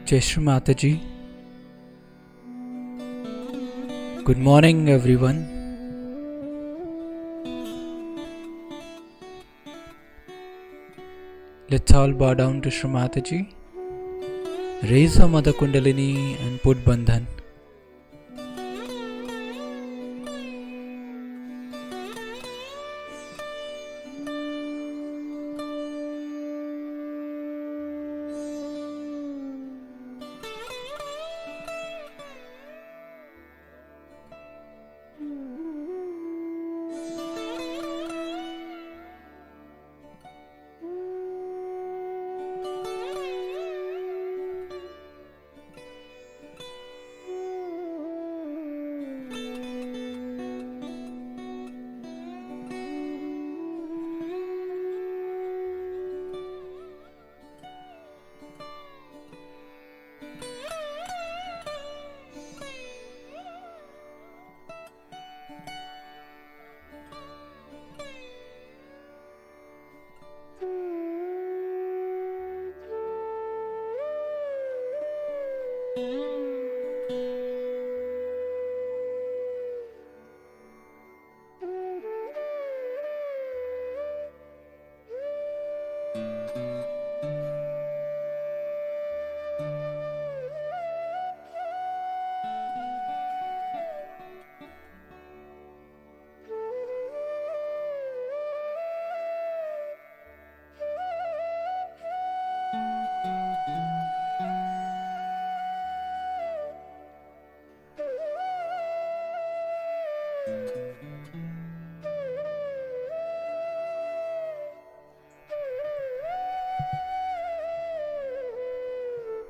Jai Shri Mataji. Good morning, everyone. Let's all bow down to Shri Mataji. Raise our Mother Kundalini and put Bandhan.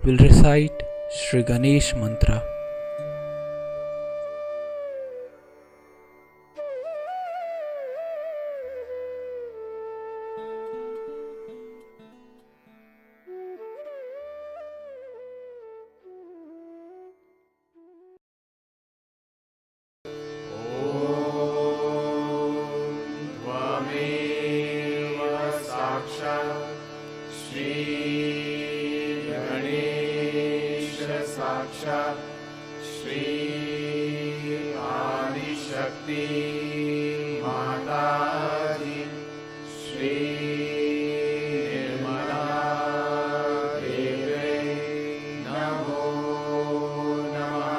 We'll recite Shri Ganesh Mantra. साक्षात् श्री आदिशक्ति माताजी श्री निर्मला देवे नमो नमः।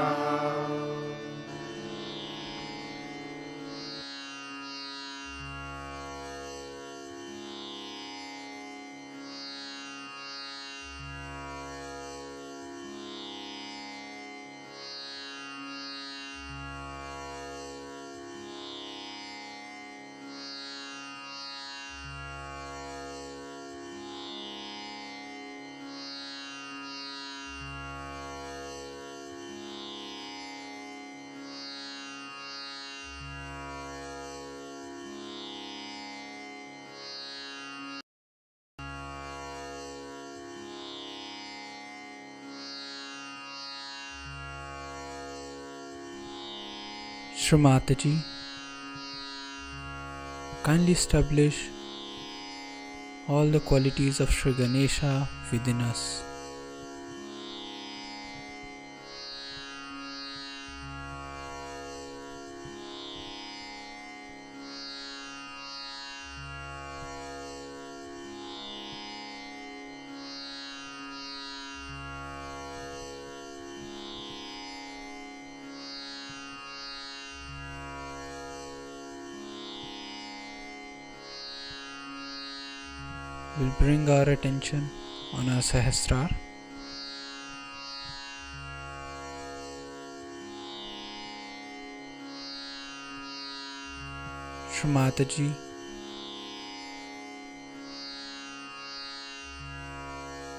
Shri Mataji, kindly establish all the qualities of Shri Ganesha within us. We'll bring our attention on our Sahasrara. Shri Mataji,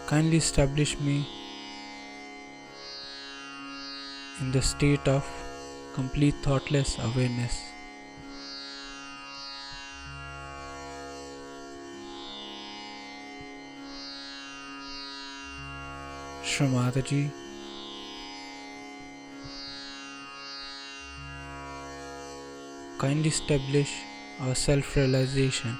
kindly establish me in the state of complete thoughtless awareness. Shri Mataji, kindly establish our self-realization.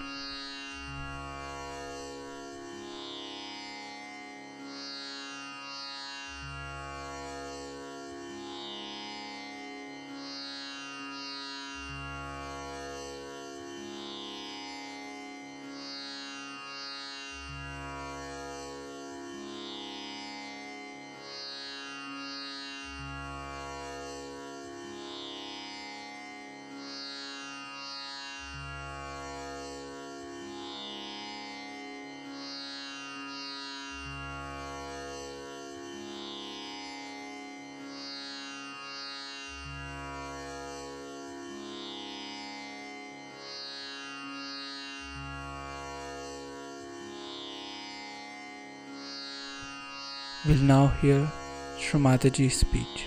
We'll now hear Srimataji's speech.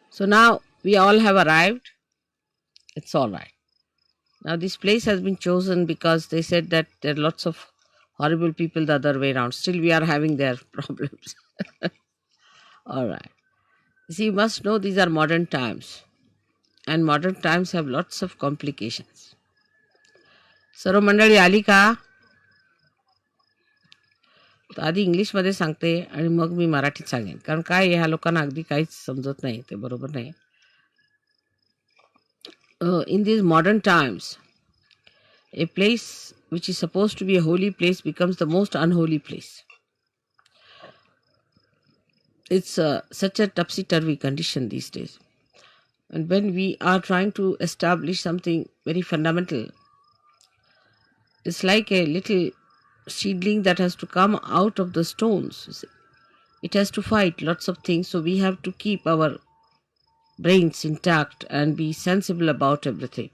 So now we all have arrived. It's all right. Now this place has been chosen because they said that there are lots of horrible people the other way around. Still we are having their problems. All right. See, you must know these are modern times. And modern times have lots of complications. सर्व मंडळी आली का? तर आधी इंग्लिशमध्ये सांगते आणि मग मी मराठीत सांगेन, कारण काय ह्या लोकांना अगदी काहीच समजत नाही, ते बरोबर नाही. In these modern times, a place which is supposed to be a holy place becomes the most unholy place. It's such a topsy-turvy condition these days. And when we are trying to establish something very fundamental, it's like a little seedling that has to come out of the stones. It has to fight lots of things, so we have to keep our brains intact and be sensible about everything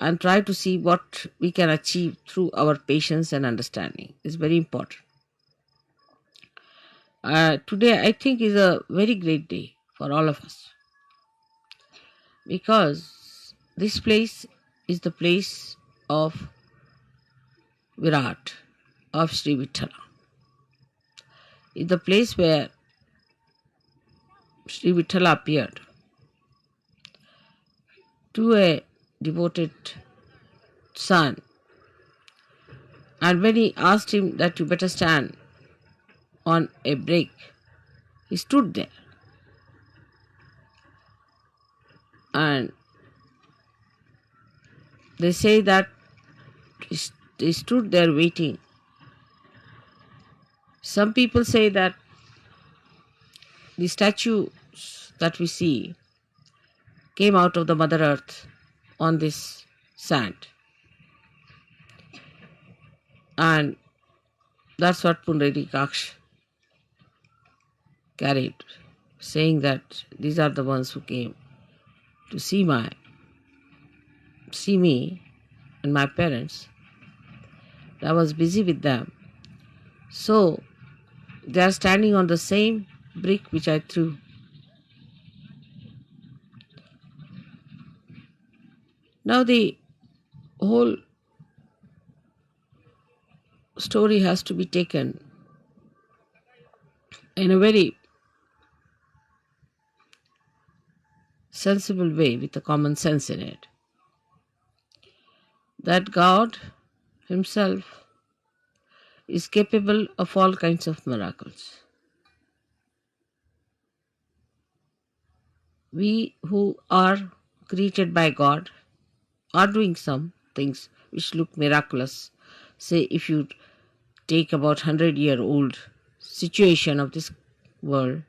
and try to see what we can achieve through our patience and understanding. It's very important. Today I think is a very great day for all of us, because this place is the place of Virat, of Sri Vithala. It's the place where Sri Vithala appeared to a devoted son, and when he asked him that you better stand on a break, he stood there. And they say that he stood there waiting. Some people say that the statues that we see came out of the Mother Earth on this sand. And that's what Pundarikaksh carried, saying that these are the ones who came to see me and my parents. I was busy with them. So they are standing on the same brick which I threw. Now the whole story has to be taken in a very sensible way with a common sense in it. That God Himself is capable of all kinds of miracles. We who are created by God are doing some things which look miraculous. Say, if you take about 100-year-old situation of this world,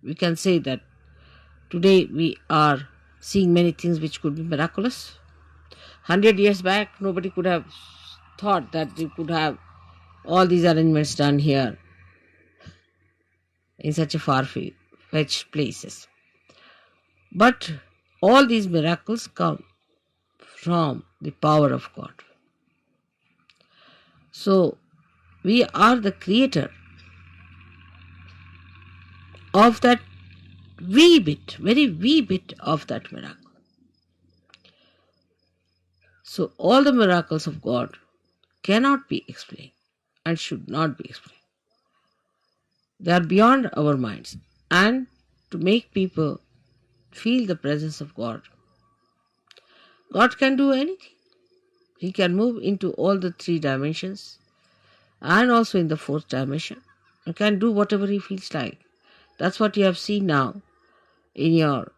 we can say that today we are seeing many things which could be miraculous. 100 years back, nobody could have thought that you could have all these arrangements done here in such a far-fetched places. But all these miracles come from the power of God. So we are the creator of that wee bit, very wee bit of that miracle. So all the miracles of God cannot be explained and should not be explained. They are beyond our minds. And to make people feel the presence of God, God can do anything. He can move into all the 3 dimensions and also in the 4th dimension. He can do whatever He feels like. That's what you have seen now in your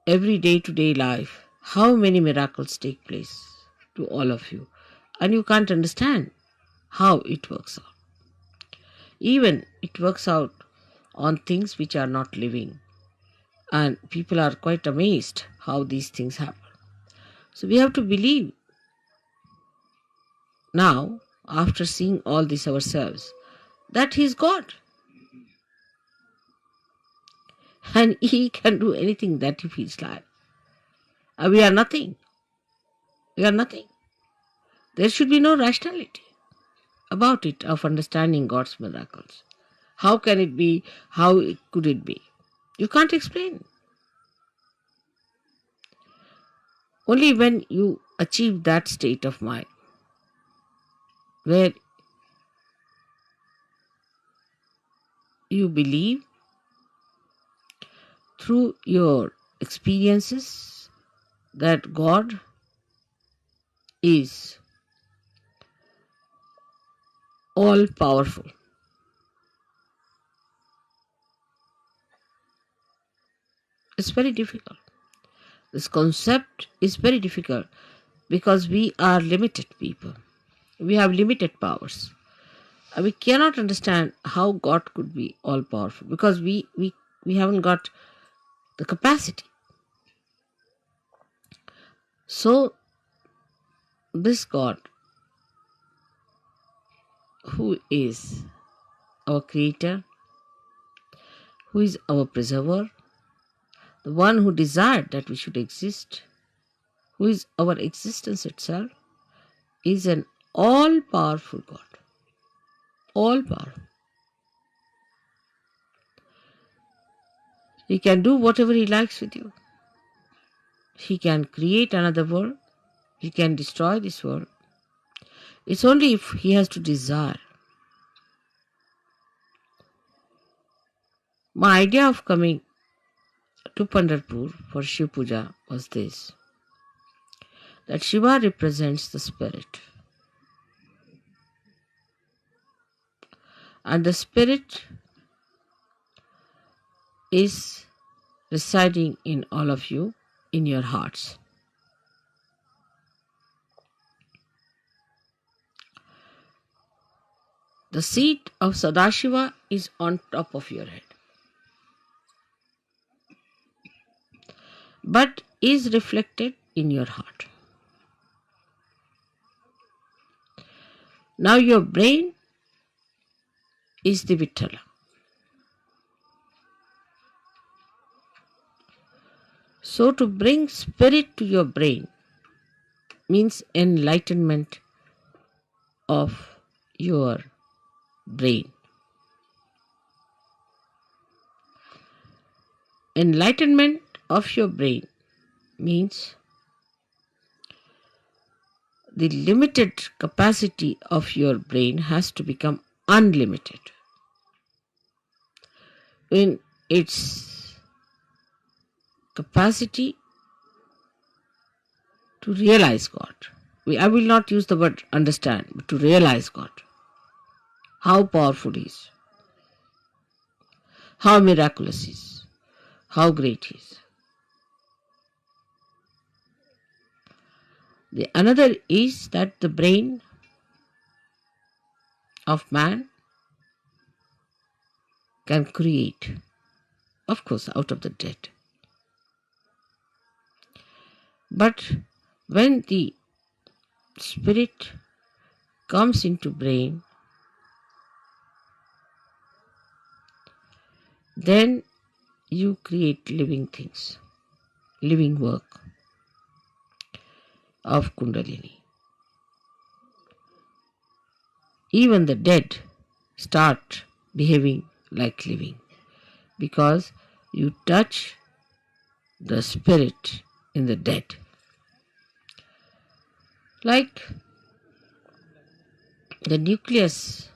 every day-to-day life. How many miracles take place to all of you. And you can't understand how it works out. Even it works out on things which are not living. And people are quite amazed how these things happen. So we have to believe now, after seeing all this ourselves, that He is God. And He can do anything that He feels like. And we are nothing. We are nothing. There should be no rationality about it, of understanding God's miracles. How can it be? How could it be? You can't explain. Only when you achieve that state of mind, where you believe through your experiences that God is all powerful. It's very difficult. This concept is very difficult because we are limited people. We have limited powers. And we cannot understand how God could be all powerful because we haven't got the capacity. So this God, who is our creator, who is our preserver, the one who desired that we should exist, who is our existence itself, is an all-powerful God. All-powerful. He can do whatever He likes with you. He can create another world. He can destroy this world. It's only if He has to desire. My idea of coming to Pandharpur for Shiv Puja was this, that Shiva represents the spirit. And the spirit is residing in all of you, in your hearts. The seat of Sadashiva is on top of your head, but is reflected in your heart. Now your brain is the Vittala. So to bring spirit to your brain means enlightenment of your brain. Enlightenment of your brain means the limited capacity of your brain has to become unlimited in its capacity to realize God. I will not use the word understand, but to realize God. How powerful He is, how miraculous He is, how great He is. The another is that the brain of man can create, of course, out of the dead. But when the spirit comes into brain, then you create living things, living work of Kundalini. Even the dead start behaving like living because you touch the spirit in the dead. Like the nucleus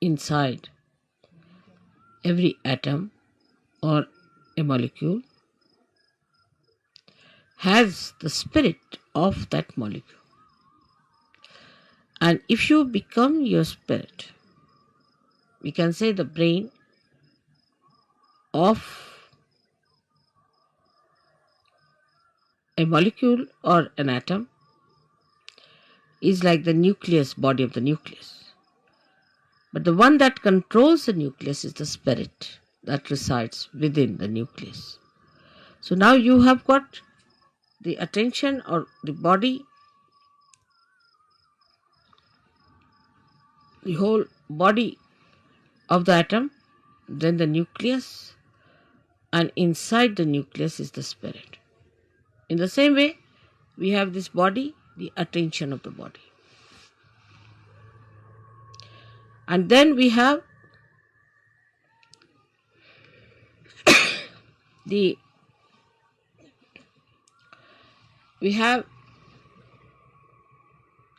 inside every atom or a molecule has the spirit of that molecule. And if you become your spirit, we can say the brain of a molecule or an atom is like the nucleus, body of the nucleus. But the one that controls the nucleus is the spirit that resides within the nucleus. So now you have got the attention or the body, the whole body of the atom, then the nucleus, and inside the nucleus is the spirit. In the same way, we have this body, the attention of the body. And then we have the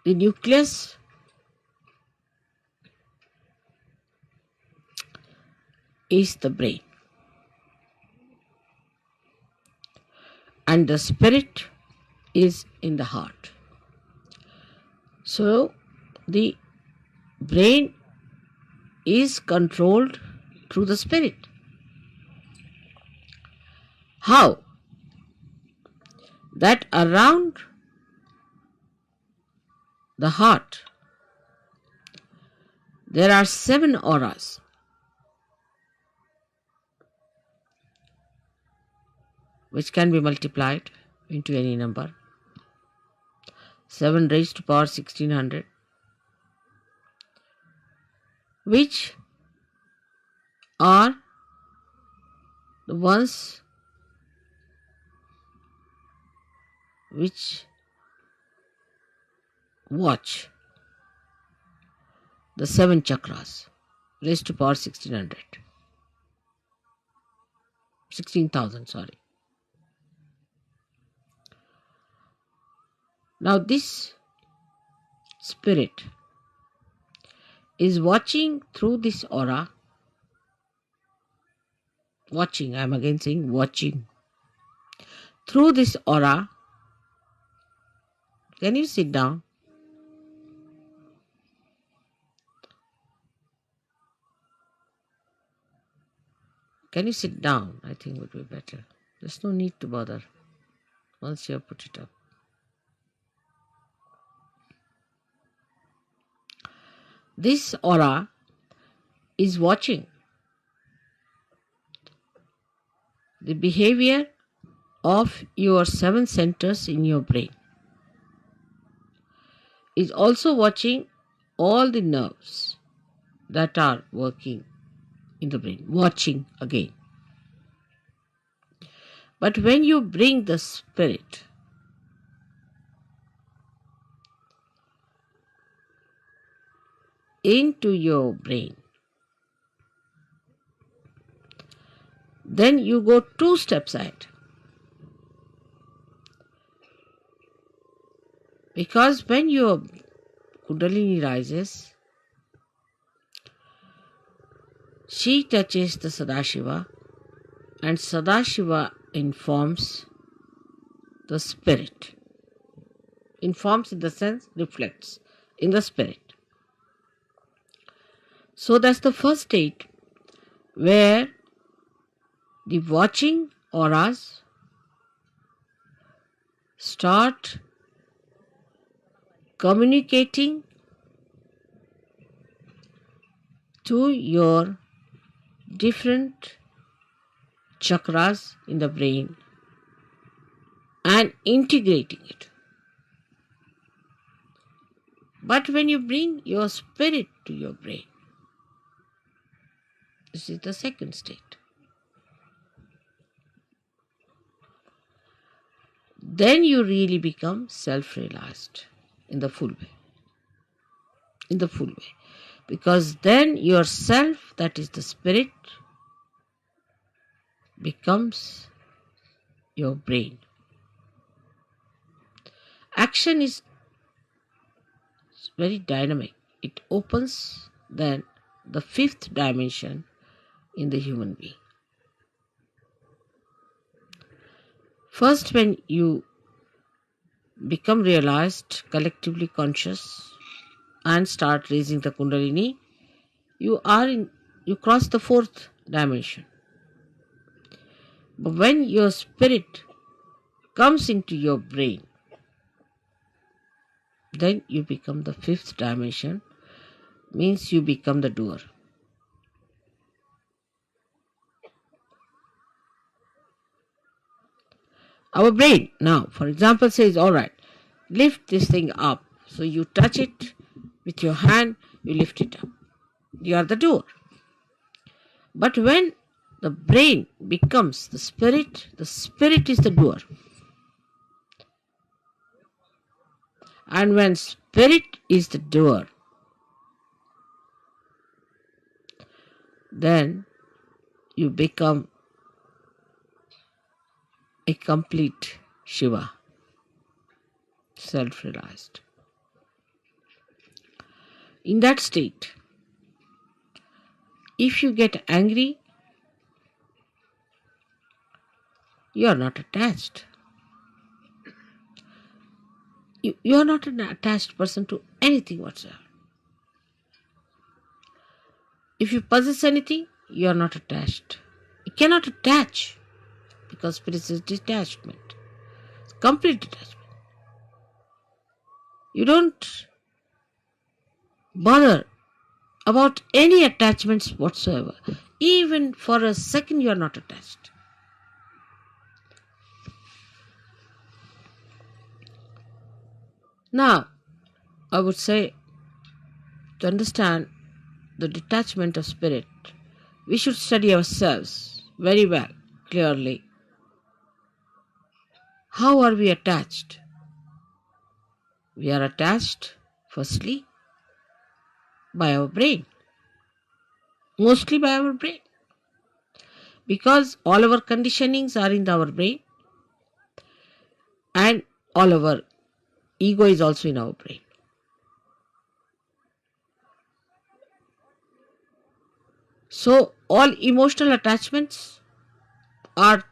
nucleus is the brain, and the spirit is in the heart. So the brain is controlled through the spirit. How? That around the heart there are 7 auras. Which can be multiplied into any number. 7 raised to power 1600, which are the ones which watch the 7 chakras raised to power 16,000, sorry. Now this spirit is watching through this aura. Watching, I am again saying watching. Through this aura. Can you sit down? Can you sit down? I think would be better. There's no need to bother once you have put it up. This aura is watching the behavior of your 7 centers in your brain. Is also watching all the nerves that are working in the brain. Watching again. But when you bring the spirit into your brain, then you go 2 steps ahead. Because when your Kundalini rises, she touches the Sadashiva, and Sadashiva informs the spirit. Informs in the sense reflects in the spirit. So that's the first state where the watching auras start communicating to your different chakras in the brain and integrating it. But when you bring your spirit to your brain, this is the second state. Then you really become self-realized in the full way. In the full way. Because then yourself, that is the spirit, becomes your brain. Action is very dynamic. It opens then the 5th dimension in the human being. First, when you become realized, collectively conscious, and start raising the Kundalini, you cross the 4th dimension. But when your spirit comes into your brain, then you become the 5th dimension, means you become the doer. Our brain now, for example, says, all right, lift this thing up. So you touch it with your hand, you lift it up. You are the doer. But when the brain becomes the spirit is the doer. And when spirit is the doer, then you become a complete Shiva, self-realized. In that state, if you get angry, you are not attached. You are not an attached person to anything whatsoever. If you possess anything, you are not attached. You cannot attach because spirit is detachment. It's complete detachment. You don't bother about any attachments whatsoever. Even for a second, you are not attached. Now, I would say, to understand the detachment of spirit, we should study ourselves very well, clearly. How are we attached? We are attached, firstly, by our brain. Mostly by our brain. Because all our conditionings are in our brain and all our ego is also in our brain. So all emotional attachments are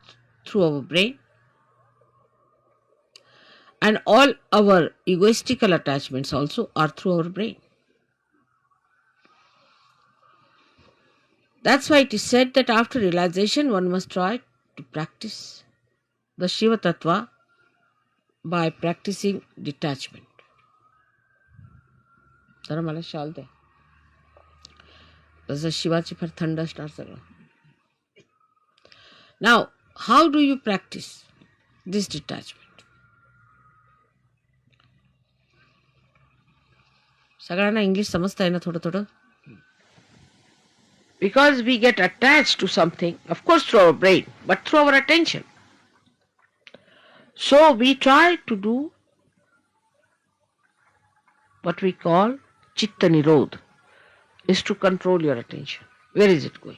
through our brain and all our egoistical attachments also are through our brain. That's why it is said that after realization one must try to practice the Shiva Tattva by practicing detachment. जरा मला शाल दे. जसं शिवाची फार थंड असणार सगळं. Now, how do you practice this detachment? सगळ्यांना English समजता ना थोडं थोडं? Because we get attached to something, of course through our brain, but through our attention. So we try to do what we call Chitta Nirodh, is to control your attention. Where is it going?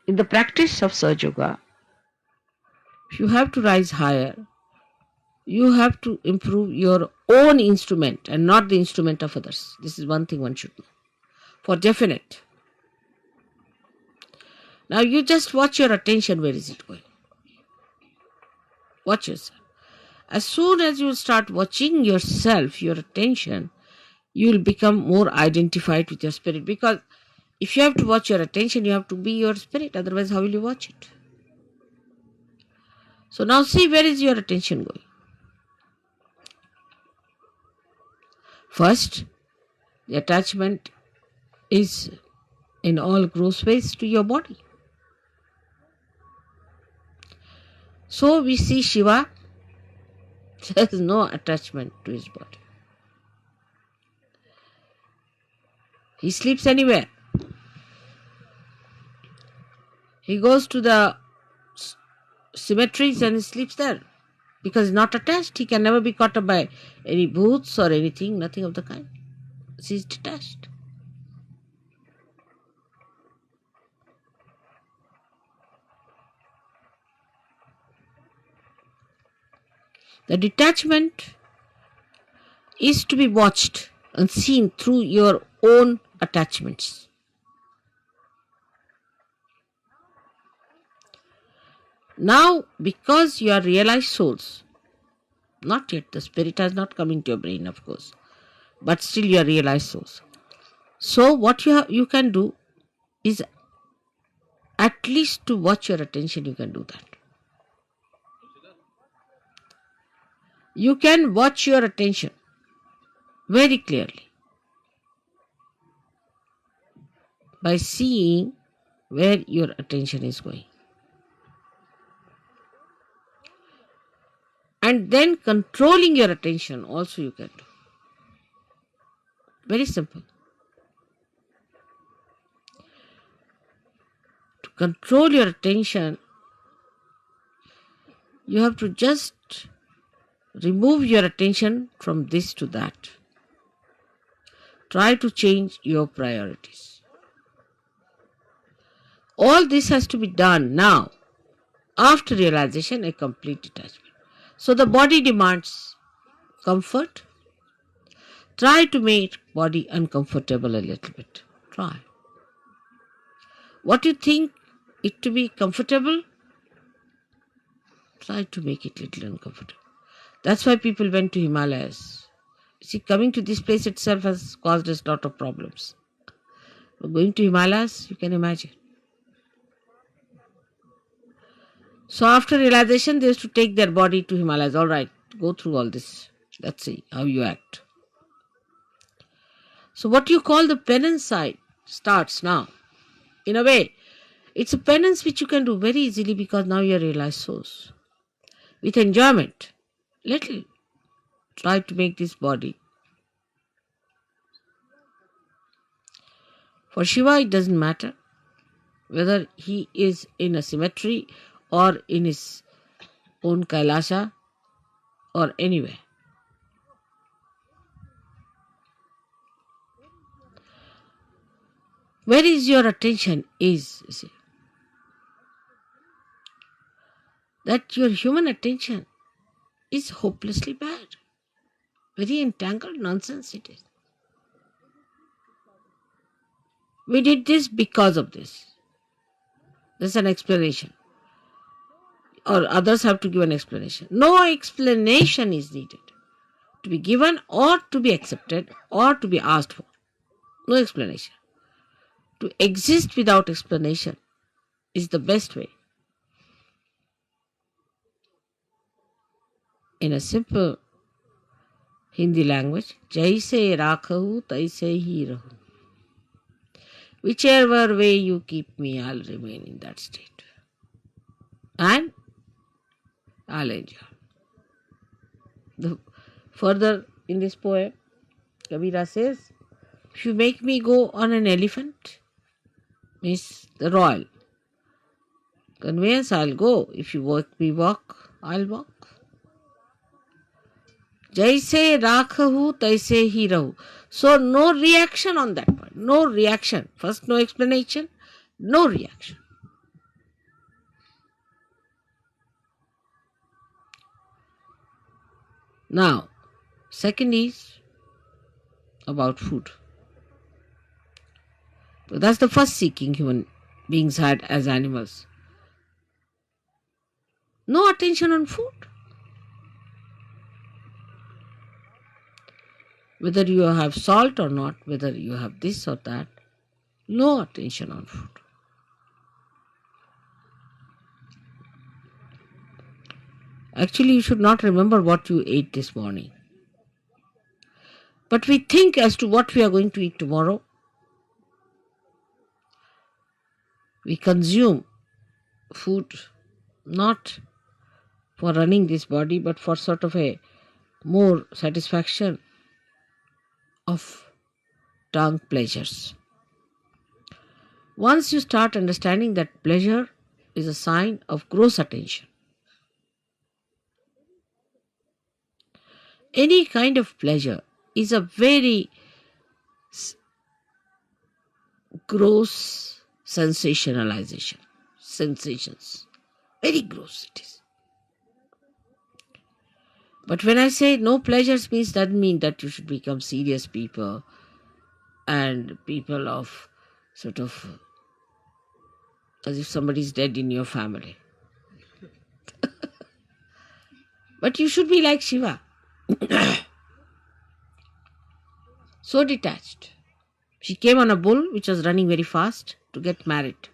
In the practice of Sahaja Yoga, if you have to rise higher, you have to improve your own instrument and not the instrument of others. This is one thing one should know. For definite. Now you just watch your attention, where is it going? Watch yourself. As soon as you start watching yourself, your attention, you will become more identified with your spirit. Because if you have to watch your attention, you have to be your spirit. Otherwise, how will you watch it? So now see, where is your attention going? First, the attachment is in all gross ways to your body. So we see Shiva, there is no attachment to his body. He sleeps anywhere. He goes to the cemeteries and he sleeps there. Because he's not attached, he can never be caught up by any booths or anything, nothing of the kind. He's detached. The detachment is to be watched and seen through your own attachments. Now, because you are realized souls, not yet, the spirit has not come into your brain, of course, but still you are realized souls. So what you can do is at least to watch your attention, you can do that. You can watch your attention very clearly by seeing where your attention is going. And then controlling your attention also you can do. Very simple. To control your attention, you have to just remove your attention from this to that. Try to change your priorities. All this has to be done now, after realization, a complete detachment. So the body demands comfort. Try to make body uncomfortable a little bit. Try. What you think it to be comfortable, try to make it little uncomfortable. That's why people went to Himalayas. See, coming to this place itself has caused us a lot of problems. But going to Himalayas, you can imagine. So after realization, they used to take their body to Himalayas. All right, go through all this. Let's see how you act. So what you call the penance side starts now. In a way, it's a penance which you can do very easily because now you are realized souls. With enjoyment, little. Try to make this body. For Shiva, it doesn't matter whether he is in a cemetery or in his own Kailasha or anywhere. Where is your attention is, you see. That your human attention is hopelessly bad. Very entangled nonsense it is. We did this because of this. There's an explanation. Or others have to give an explanation. No explanation is needed to be given or to be accepted or to be asked for. No explanation. To exist without explanation is the best way. In a simple Hindi language, Jaise rakhahu taise hi rahu. Whichever way you keep me, I'll remain in that state. And I'll enjoy. Further in this poem, Kabira says, if you make me go on an elephant, means the royal conveyance, I'll go. If you make me walk, I'll walk. Jaise rakhahu taise hi rahu. So no reaction on that part. No reaction. First no explanation, no reaction. Now, second is about food. So that's the first seeking human beings had as animals. No attention on food. Whether you have salt or not, whether you have this or that, no attention on food. Actually, you should not remember what you ate this morning. But we think as to what we are going to eat tomorrow. We consume food not for running this body, but for sort of a more satisfaction of tongue pleasures. Once you start understanding that pleasure is a sign of gross attention, any kind of pleasure is a very gross sensationalization. Sensations. Very gross it is. But when I say no pleasures means, doesn't mean that you should become serious people and people of sort of as if somebody is dead in your family. But you should be like Shiva. So detached. She came on a bull which was running very fast to get married.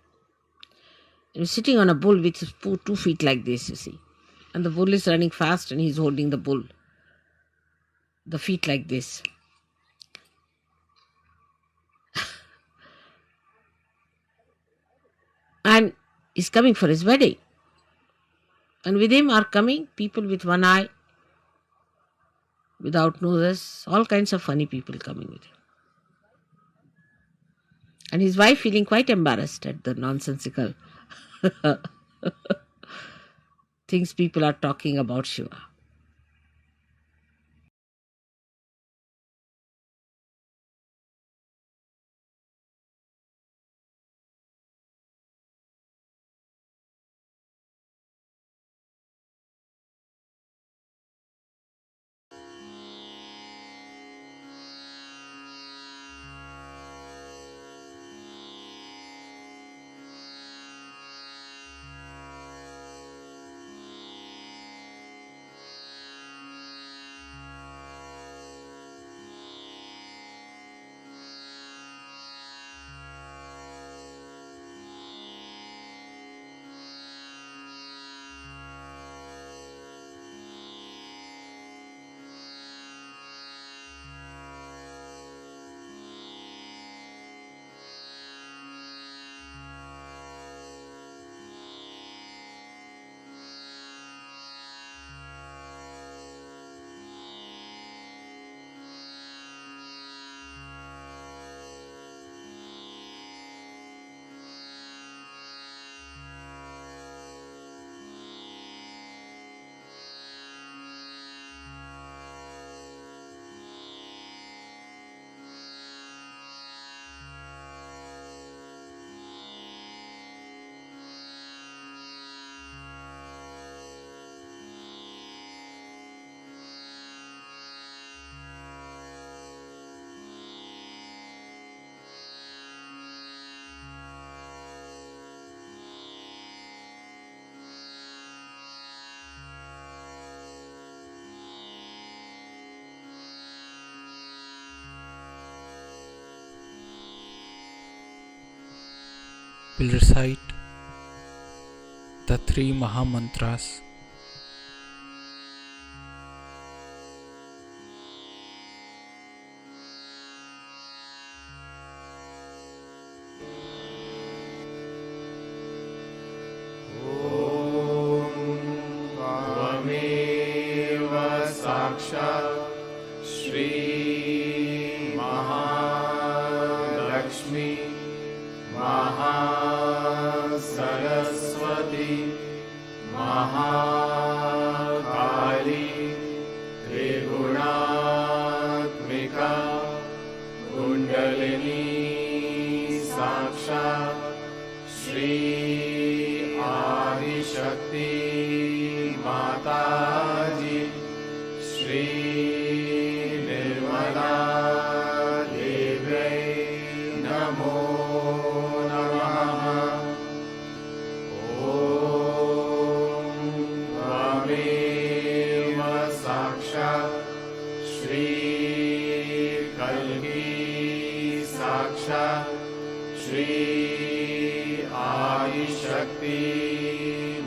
He was sitting on a bull with his 2 feet like this, you see. And the bull is running fast and he's holding the bull. The feet like this. he's coming for his wedding. And with him are coming people with one eye without noses, all kinds of funny people coming with him. And his wife feeling quite embarrassed at the nonsensical things people are talking about Shiva. Will recite the three Mahamantras. त्वमेव साक्षात् श्री महालक्ष्मी महासरस्वती महाकाली त्रिगुणात्मिका कुण्डलिनी साक्षात् श्री आदिशक्ति माताजी श्री निर्मला देव्यै नमो नमः। ॐ त्वमेव साक्षात् श्री कल्की साक्षात् श्री आदिशक्ति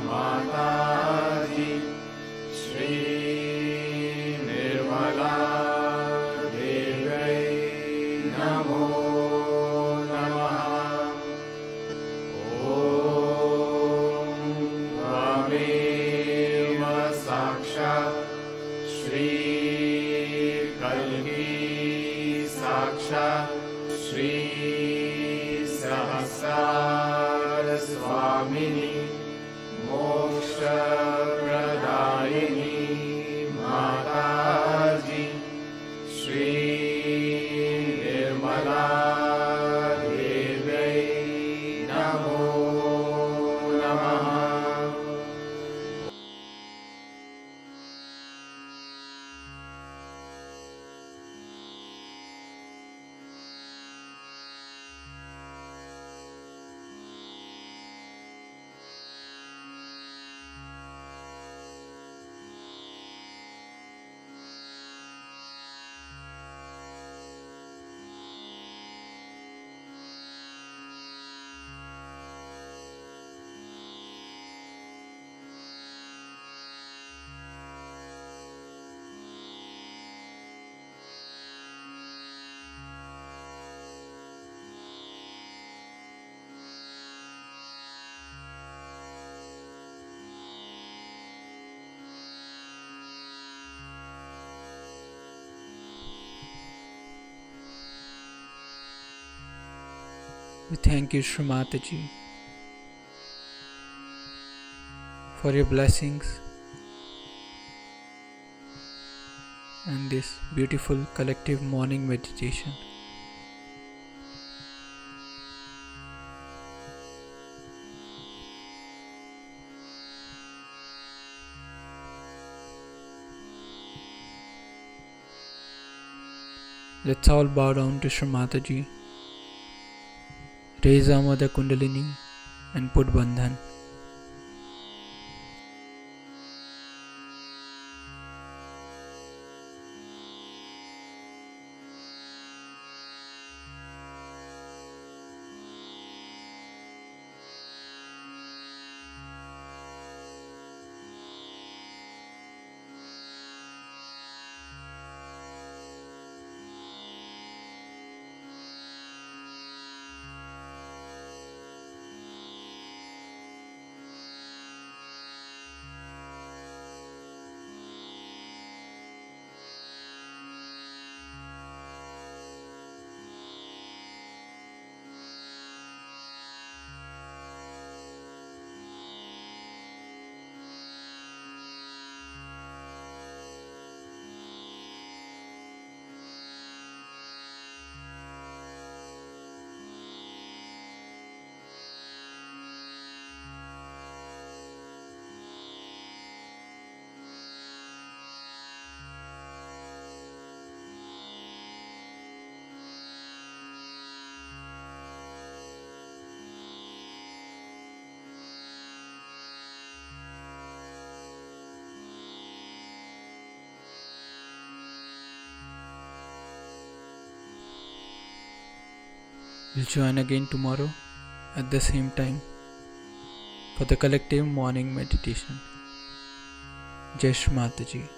माताजी श्री निर्मला देव्यै नमो नमः। ॐ त्वमेव साक्षात् श्री कल्की साक्षात् श्री सहस्रार स्वामिनी मोक्षप्रदायिनी माताजी श्री निर्मला देव्यै नमो नमः। We thank you, Shri Mataji, for your blessings and this beautiful collective morning meditation. Let's all bow down to Shri Mataji, raise our Mother Kundalini and put Bandhan. We'll join again tomorrow at the same time for the collective morning meditation. Jai Shri Mataji.